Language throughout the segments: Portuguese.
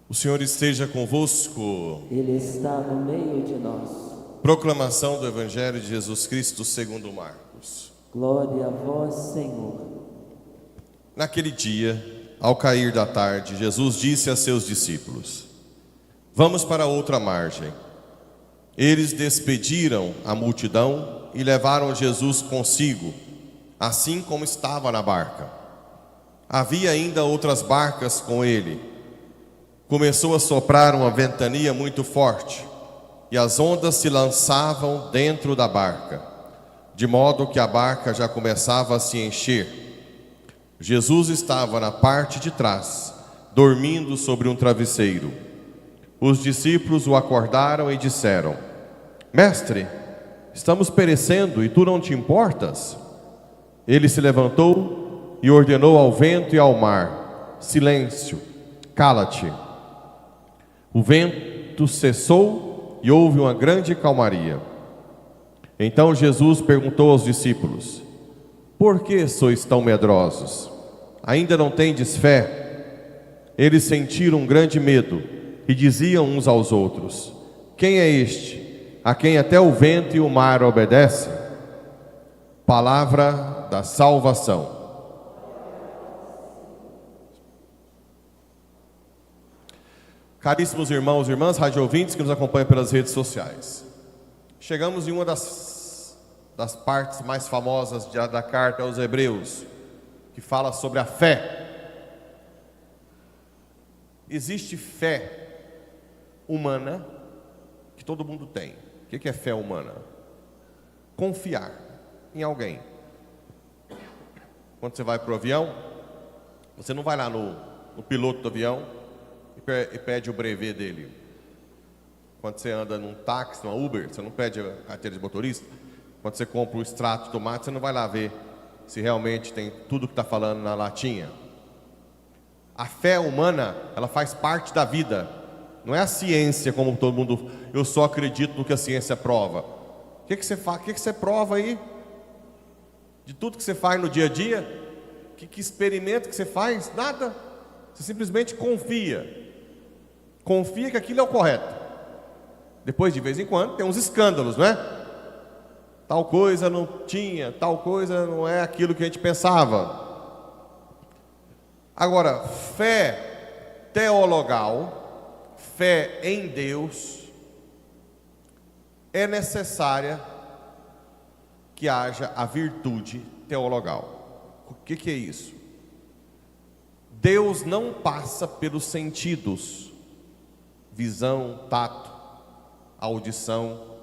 O Senhor esteja convosco. Ele está no meio de nós. Proclamação do Evangelho de Jesus Cristo segundo Marcos. Glória a vós, Senhor. Naquele dia, ao cair da tarde, Jesus disse a seus discípulos: Vamos para outra margem. Eles despediram a multidão e levaram Jesus consigo, assim como estava na barca. Havia ainda outras barcas com ele. Começou a soprar uma ventania muito forte, e as ondas se lançavam dentro da barca, de modo que a barca já começava a se encher. Jesus estava na parte de trás, dormindo sobre um travesseiro. Os discípulos o acordaram e disseram: Mestre, estamos perecendo e tu não te importas? Ele se levantou e ordenou ao vento e ao mar: Silêncio, cala-te. O vento cessou e houve uma grande calmaria. Então Jesus perguntou aos discípulos: Por que sois tão medrosos? Ainda não tendes fé? Eles sentiram um grande medo e diziam uns aos outros: Quem é este, a quem até o vento e o mar obedecem? Palavra da salvação. Caríssimos irmãos e irmãs, rádio ouvintes que nos acompanham pelas redes sociais. Chegamos em uma das partes mais famosas da carta aos Hebreus, que fala sobre a fé. Existe fé humana que todo mundo tem. O que é fé humana? Confiar em alguém. Quando você vai para o avião, você não vai lá no piloto do avião e pede o brevet dele. Quando você anda num táxi, numa Uber, você não pede a carteira de motorista. Quando você compra o extrato de tomate, você não vai lá ver se realmente tem tudo que está falando na latinha. A fé humana, ela faz parte da vida. Não é a ciência, como todo mundo, eu só acredito no que a ciência prova. O que você faz? O que você prova aí? De tudo que você faz no dia a dia? Que experimento que você faz? Nada. Você simplesmente confia. Confia que aquilo é o correto. Depois, de vez em quando, tem uns escândalos, não é? Tal coisa não tinha, tal coisa não é aquilo que a gente pensava. Agora, fé teologal, fé em Deus, é necessária que haja a virtude teologal. O que é isso? Deus não passa pelos sentidos, visão, tato, audição.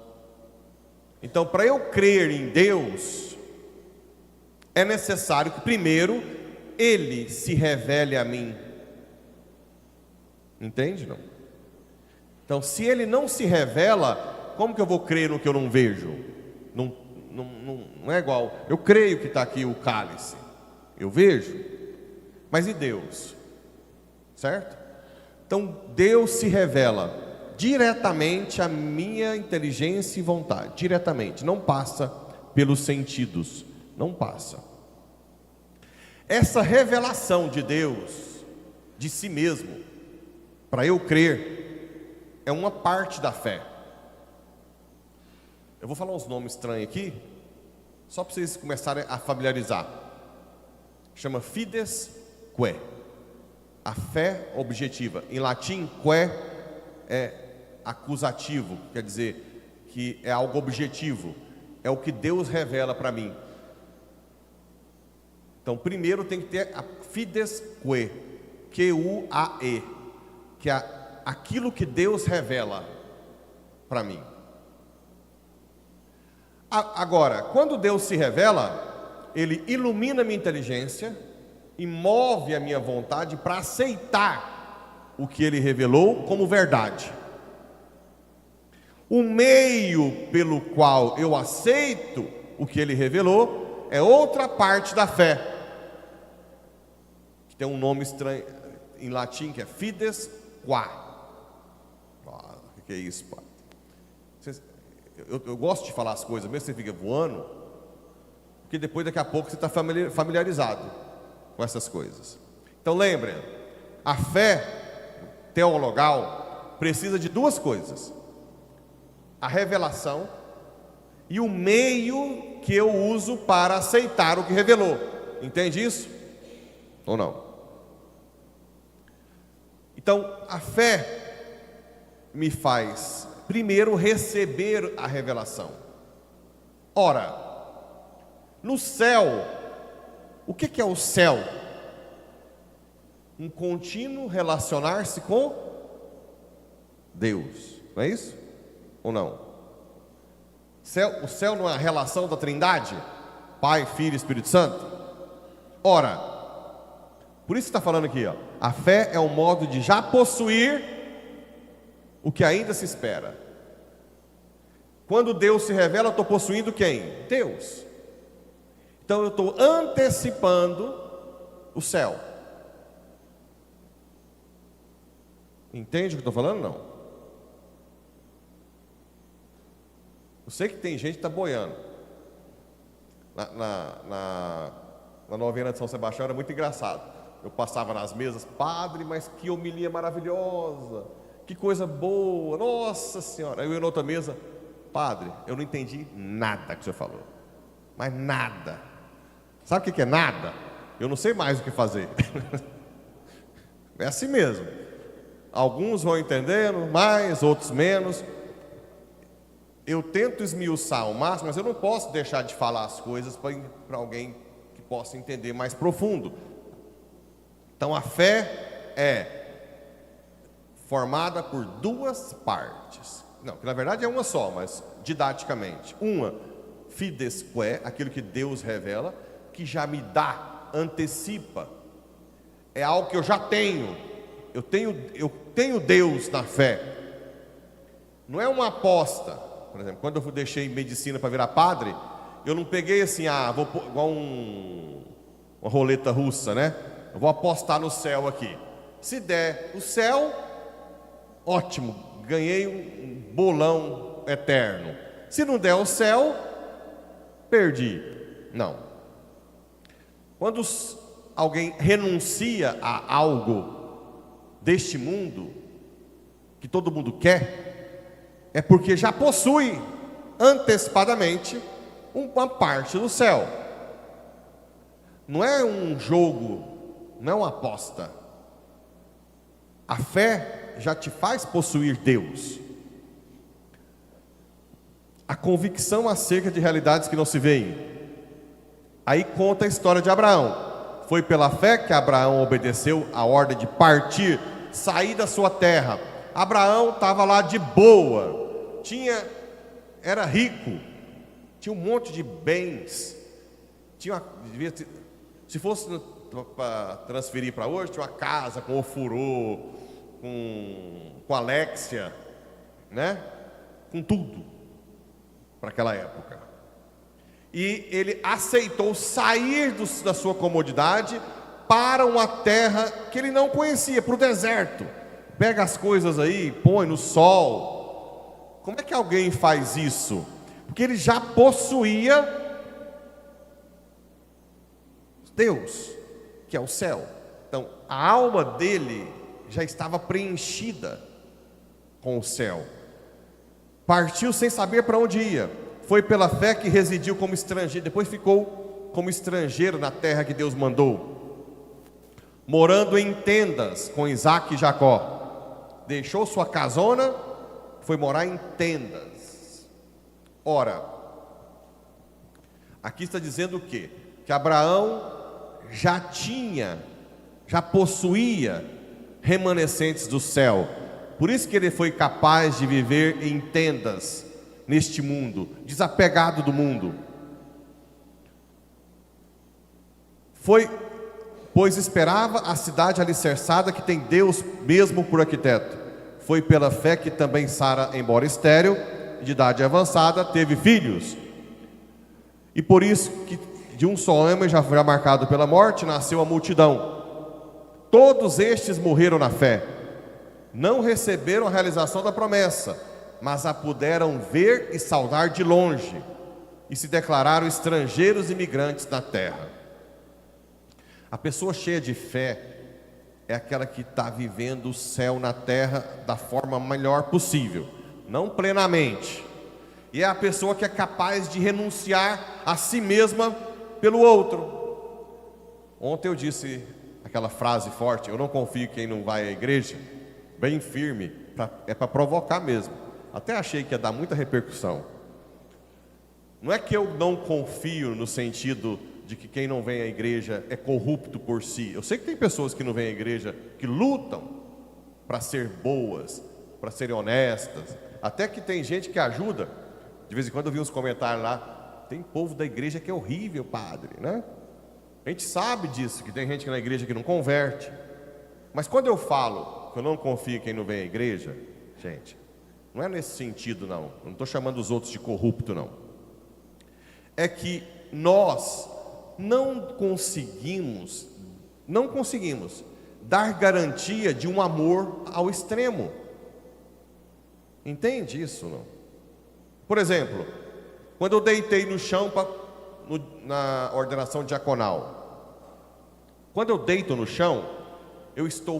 Então, para eu crer em Deus, é necessário que primeiro Ele se revele a mim. Entende, não? Então, se Ele não se revela, como que eu vou crer no que eu não vejo? Não é igual, eu creio que está aqui o cálice, eu vejo, mas e Deus? Certo? Então Deus se revela diretamente à minha inteligência e vontade, diretamente, não passa pelos sentidos, não passa. Essa revelação de Deus, de si mesmo, para eu crer, é uma parte da fé. Eu vou falar uns nomes estranhos aqui, só para vocês começarem a familiarizar. Chama fides quae, a fé objetiva. Em latim, quae é acusativo, quer dizer que é algo objetivo, é o que Deus revela para mim. Então, primeiro tem que ter a fides quae, Q-U-A-E, que é aquilo que Deus revela para mim. Agora, quando Deus se revela, Ele ilumina a minha inteligência e move a minha vontade para aceitar o que Ele revelou como verdade. O meio pelo qual eu aceito o que Ele revelou é outra parte da fé, que tem um nome estranho em latim, que é fides qua. O que é isso, pai? Eu gosto de falar as coisas, mesmo que você fica voando, porque depois, daqui a pouco, você está familiarizado com essas coisas. Então lembrem, a fé teologal precisa de duas coisas: a revelação e o meio que eu uso para aceitar o que revelou. Entende isso? Ou não? Então, a fé me faz, primeiro, receber a revelação. Ora, no céu, o que é o céu? Um contínuo relacionar-se com Deus, não é isso? Ou não? O céu não é a relação da Trindade? Pai, Filho e Espírito Santo? Ora, por isso que está falando aqui, ó, a fé é um modo de já possuir o que ainda se espera. Quando Deus se revela, eu estou possuindo quem? Deus. Então eu estou antecipando o céu. Entende o que eu estou falando? Não. Eu sei que tem gente que está boiando. Na novena de São Sebastião era muito engraçado. Eu passava nas mesas, padre, mas que homilia maravilhosa, que coisa boa, nossa senhora. Aí eu ia na outra mesa, padre, eu não entendi nada que o senhor falou, mas nada. Sabe o que é nada? Eu não sei mais o que fazer. É assim mesmo. Alguns vão entendendo mais, outros menos. Eu tento esmiuçar ao máximo, mas eu não posso deixar de falar as coisas para alguém que possa entender mais profundo. Então a fé é formada por duas partes. Não, que na verdade é uma só, mas didaticamente. Uma, fides quae, aquilo que Deus revela, que já me dá, antecipa. É algo que eu já tenho. Eu tenho Deus na fé. Não é uma aposta. Por exemplo, quando eu deixei medicina para virar padre, eu não peguei assim, vou igual uma roleta russa, né? Eu vou apostar no céu aqui. Se der o céu, ótimo, ganhei um bolão eterno. Se não der o céu, perdi. Não. Quando alguém renuncia a algo deste mundo, que todo mundo quer, é porque já possui antecipadamente uma parte do céu. Não é um jogo, não é uma aposta. A fé já te faz possuir Deus. A convicção acerca de realidades que não se veem. Aí conta a história de Abraão. Foi pela fé que Abraão obedeceu a ordem de partir, sair da sua terra. Abraão estava lá de boa, era rico, tinha um monte de bens, se fosse para transferir para hoje, tinha uma casa com ofurô, com Alexia, né? Com tudo para aquela época. E ele aceitou sair da sua comodidade para uma terra que ele não conhecia, para o deserto. Pega as coisas aí, põe no sol. Como é que alguém faz isso? Porque ele já possuía Deus, que é o céu. Então, a alma dele já estava preenchida com o céu. Partiu sem saber para onde ia. Foi pela fé que residiu como estrangeiro. Depois ficou como estrangeiro na terra que Deus mandou, morando em tendas com Isaac e Jacó. Deixou sua casona, foi morar em tendas. Ora, aqui está dizendo o quê? Que Abraão já possuía remanescentes do céu. Por isso que ele foi capaz de viver em tendas neste mundo, desapegado do mundo. Pois esperava a cidade alicerçada que tem Deus mesmo por arquiteto. Foi pela fé que também Sara, embora estéril, de idade avançada, teve filhos. E por isso que de um só homem, já marcado pela morte, nasceu a multidão. Todos estes morreram na fé. Não receberam a realização da promessa, mas a puderam ver e saudar de longe, e se declararam estrangeiros e imigrantes na terra. A pessoa cheia de fé, é aquela que está vivendo o céu na terra da forma melhor possível, não plenamente. E é a pessoa que é capaz de renunciar a si mesma pelo outro. Ontem eu disse aquela frase forte: eu não confio em quem não vai à igreja, bem firme, é para provocar mesmo. Até achei que ia dar muita repercussão. Não é que eu não confio no sentido de que quem não vem à igreja é corrupto por si. Eu sei que tem pessoas que não vêm à igreja que lutam para ser boas, para serem honestas. Até que tem gente que ajuda. De vez em quando eu vi uns comentários lá: tem povo da igreja que é horrível, padre, né? A gente sabe disso, que tem gente na igreja que não converte. Mas quando eu falo que eu não confio em quem não vem à igreja, gente, não é nesse sentido não. Eu não estou chamando os outros de corrupto não. É que nós não conseguimos dar garantia de um amor ao extremo. Entende isso não? Por exemplo, quando eu deitei no chão na ordenação diaconal, quando eu deito no chão, eu estou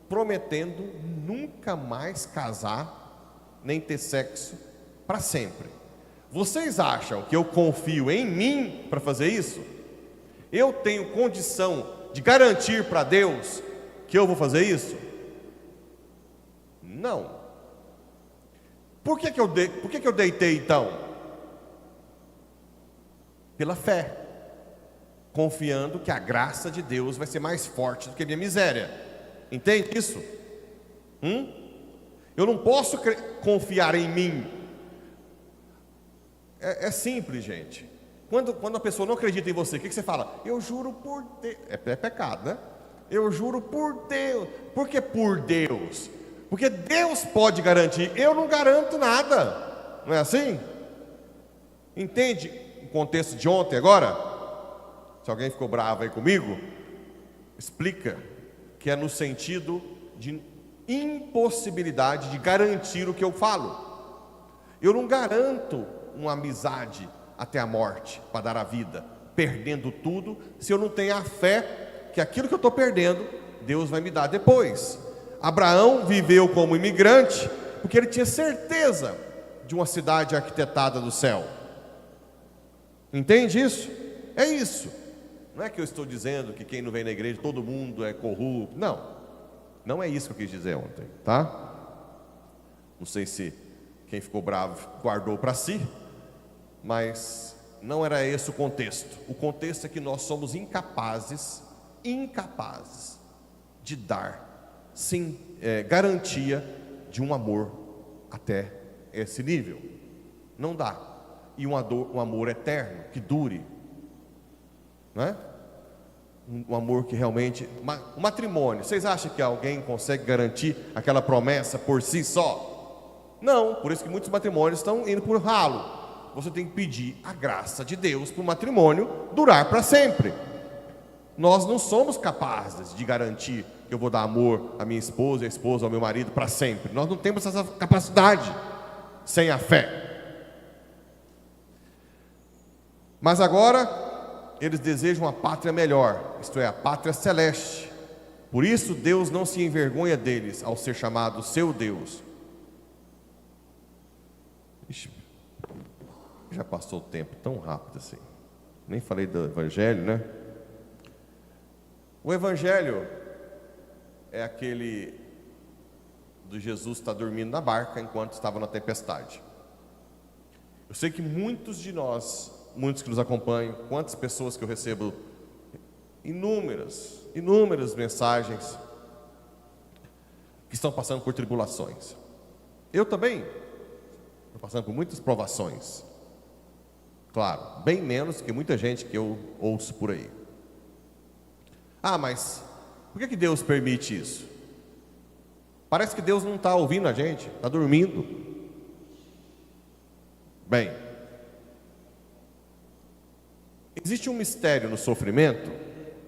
prometendo nunca mais casar, nem ter sexo para sempre. Vocês acham que eu confio em mim para fazer isso? Eu tenho condição de garantir para Deus que eu vou fazer isso? Não. Por que eu deitei então? Pela fé, confiando que a graça de Deus vai ser mais forte do que a minha miséria. Entende isso? Eu não posso confiar em mim. É simples, gente. Quando a pessoa não acredita em você, o que você fala? Eu juro por Deus. É pecado, né? Eu juro por Deus. Por que por Deus? Porque Deus pode garantir, eu não garanto nada. Não é assim? Entende o contexto de ontem agora? Se alguém ficou bravo aí comigo, explica que é no sentido de impossibilidade de garantir o que eu falo. Eu não garanto uma amizade até a morte, para dar a vida, perdendo tudo, se eu não tenho a fé que aquilo que eu estou perdendo, Deus vai me dar depois. Abraão viveu como imigrante, porque ele tinha certeza de uma cidade arquitetada do céu. Entende isso? É isso. Não é que eu estou dizendo que quem não vem na igreja, todo mundo é corrupto. Não é isso que eu quis dizer ontem, tá? Não sei se quem ficou bravo guardou para si, mas não era esse o contexto. O contexto é que nós somos incapazes de dar sim, garantia de um amor até esse nível. Não dá. E um amor eterno, que dure, não é? Um amor que realmente... O matrimônio, vocês acham que alguém consegue garantir aquela promessa por si só? Não, por isso que muitos matrimônios estão indo por ralo. Você tem que pedir a graça de Deus para o matrimônio durar para sempre. Nós não somos capazes de garantir que eu vou dar amor à minha esposa e a esposa ao meu marido para sempre. Nós não temos essa capacidade sem a fé. Mas agora eles desejam uma pátria melhor, isto é, a pátria celeste. Por isso Deus não se envergonha deles ao ser chamado seu Deus. Ixi, já passou o tempo tão rápido assim. Nem falei do Evangelho, né? O Evangelho é aquele do Jesus estar dormindo na barca enquanto estava na tempestade. Eu sei que muitos de nós, muitos que nos acompanham, quantas pessoas que eu recebo, inúmeras mensagens que estão passando por tribulações. Eu também estou passando por muitas provações. Claro, bem menos que muita gente que eu ouço por aí. Ah, mas por que Deus permite isso? Parece que Deus não está ouvindo a gente, está dormindo. Bem, existe um mistério no sofrimento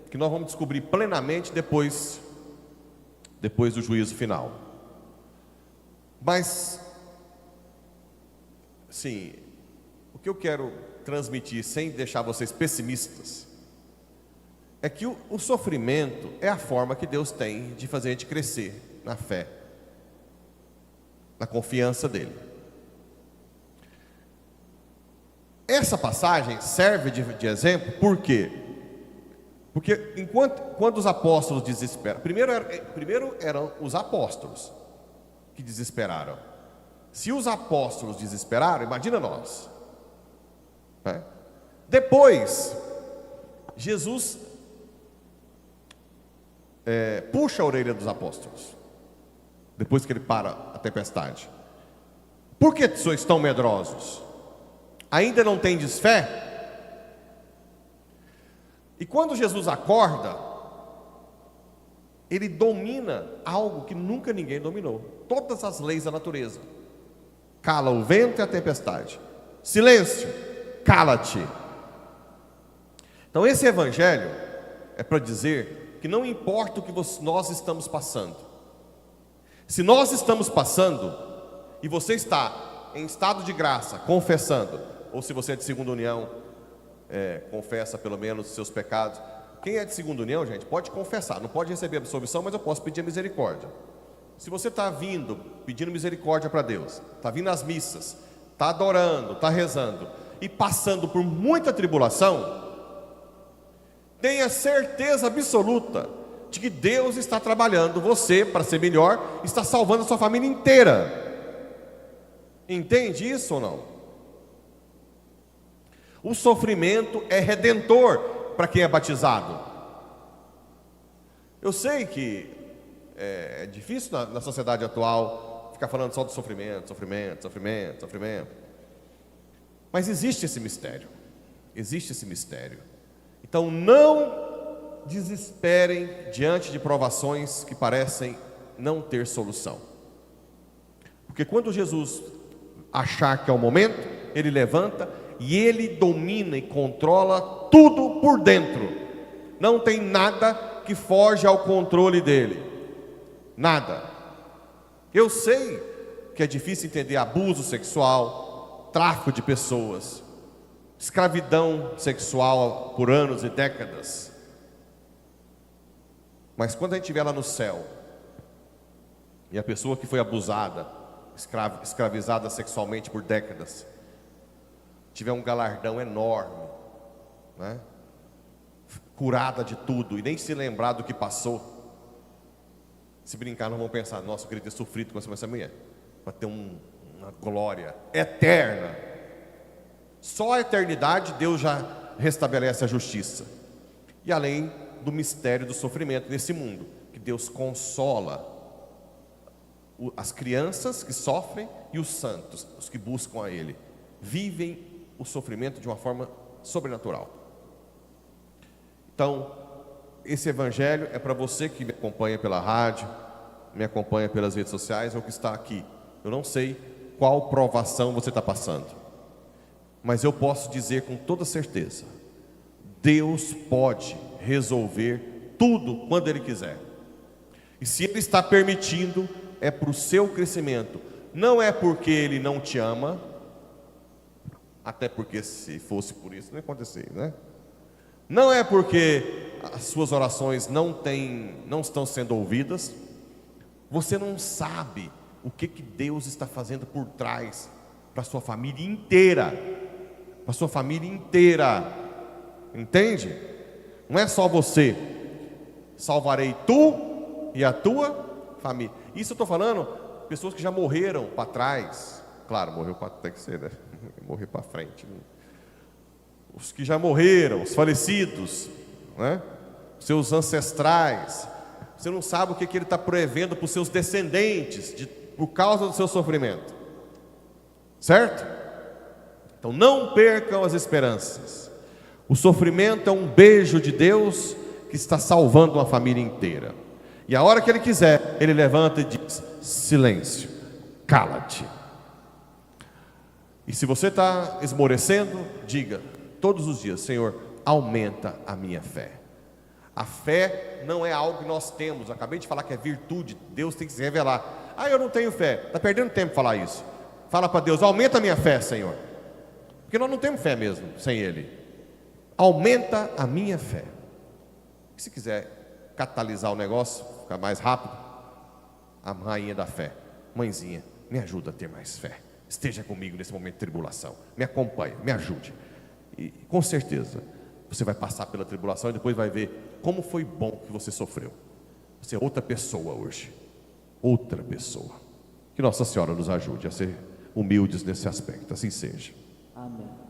que nós vamos descobrir plenamente depois do juízo final. Mas, sim, o que eu quero transmitir sem deixar vocês pessimistas é que o sofrimento é a forma que Deus tem de fazer a gente crescer na fé, na confiança dEle. Essa passagem serve de exemplo, por quê? Porque quando os apóstolos desesperam, primeiro eram os apóstolos que desesperaram. Se os apóstolos desesperaram, imagina nós, né? Depois, Jesus puxa a orelha dos apóstolos, depois que ele para a tempestade. Por que sois tão medrosos? Ainda não tendes fé? E quando Jesus acorda, ele domina algo que nunca ninguém dominou, todas as leis da natureza. Cala o vento e a tempestade. Silêncio, cala-te. Então esse evangelho é para dizer que não importa o que nós estamos passando. Se nós estamos passando e você está em estado de graça, confessando, ou se você é de segunda união, confessa pelo menos os seus pecados. Quem é de segunda união, gente, pode confessar, não pode receber absolvição, mas eu posso pedir a misericórdia. Se você está vindo, pedindo misericórdia para Deus, está vindo às missas, está adorando, está rezando, e passando por muita tribulação, tenha certeza absoluta de que Deus está trabalhando você para ser melhor, está salvando a sua família inteira. Entende isso ou não? O sofrimento é redentor para quem é batizado. Eu sei que é difícil na sociedade atual ficar falando só do sofrimento, sofrimento, sofrimento, sofrimento. Mas existe esse mistério. Existe esse mistério. Então não desesperem diante de provações que parecem não ter solução. Porque quando Jesus achar que é o momento, ele levanta e ele domina e controla tudo por dentro. Não tem nada que foge ao controle dele. Nada. Eu sei que é difícil entender abuso sexual, tráfico de pessoas, escravidão sexual por anos e décadas. Mas quando a gente estiver lá no céu, e a pessoa que foi abusada, escravizada sexualmente por décadas, tiver um galardão enorme, né? Curada de tudo e nem se lembrar do que passou, se brincar não vão pensar, nossa, eu queria ter sofrido com essa mulher, para ter uma glória eterna. Só a eternidade Deus já restabelece a justiça. E além do mistério do sofrimento nesse mundo, que Deus consola as crianças que sofrem e os santos, os que buscam a Ele, vivem o sofrimento de uma forma sobrenatural. Então, esse evangelho é para você que me acompanha pela rádio, me acompanha pelas redes sociais, ou que está aqui. Eu não sei qual provação você está passando, mas eu posso dizer com toda certeza, Deus pode resolver tudo quando Ele quiser. E se Ele está permitindo, é para o seu crescimento. Não é porque Ele não te ama, até porque se fosse por isso não ia acontecer, né? Não é porque as suas orações não estão sendo ouvidas. Você não sabe o que Deus está fazendo por trás para a sua família inteira. Para a sua família inteira. Entende? Não é só você. Salvarei tu e a tua família. Isso eu estou falando, pessoas que já morreram para trás. Claro, morreu para tem que ser, né? Morrer para frente. Os que já morreram, os falecidos, né? Seus ancestrais. Você não sabe o que Ele está prevendo para os seus descendentes por causa do seu sofrimento. Certo? Então não percam as esperanças. O sofrimento é um beijo de Deus que está salvando uma família inteira. E a hora que Ele quiser, Ele levanta e diz: silêncio, cala-te. E se você está esmorecendo, diga todos os dias: Senhor, aumenta a minha fé. A fé não é algo que nós temos. Eu acabei de falar que é virtude. Deus tem que se revelar. Ah, eu não tenho fé. Está perdendo tempo falar isso. Fala para Deus: aumenta a minha fé, Senhor. Porque nós não temos fé mesmo sem Ele. Aumenta a minha fé. Se quiser catalisar o negócio, ficar mais rápido, a rainha da fé, mãezinha, me ajuda a ter mais fé. Esteja comigo nesse momento de tribulação, me acompanhe, me ajude. E com certeza você vai passar pela tribulação e depois vai ver como foi bom que você sofreu. Você é outra pessoa hoje, outra pessoa. Que Nossa Senhora nos ajude a ser humildes nesse aspecto, assim seja. Amém.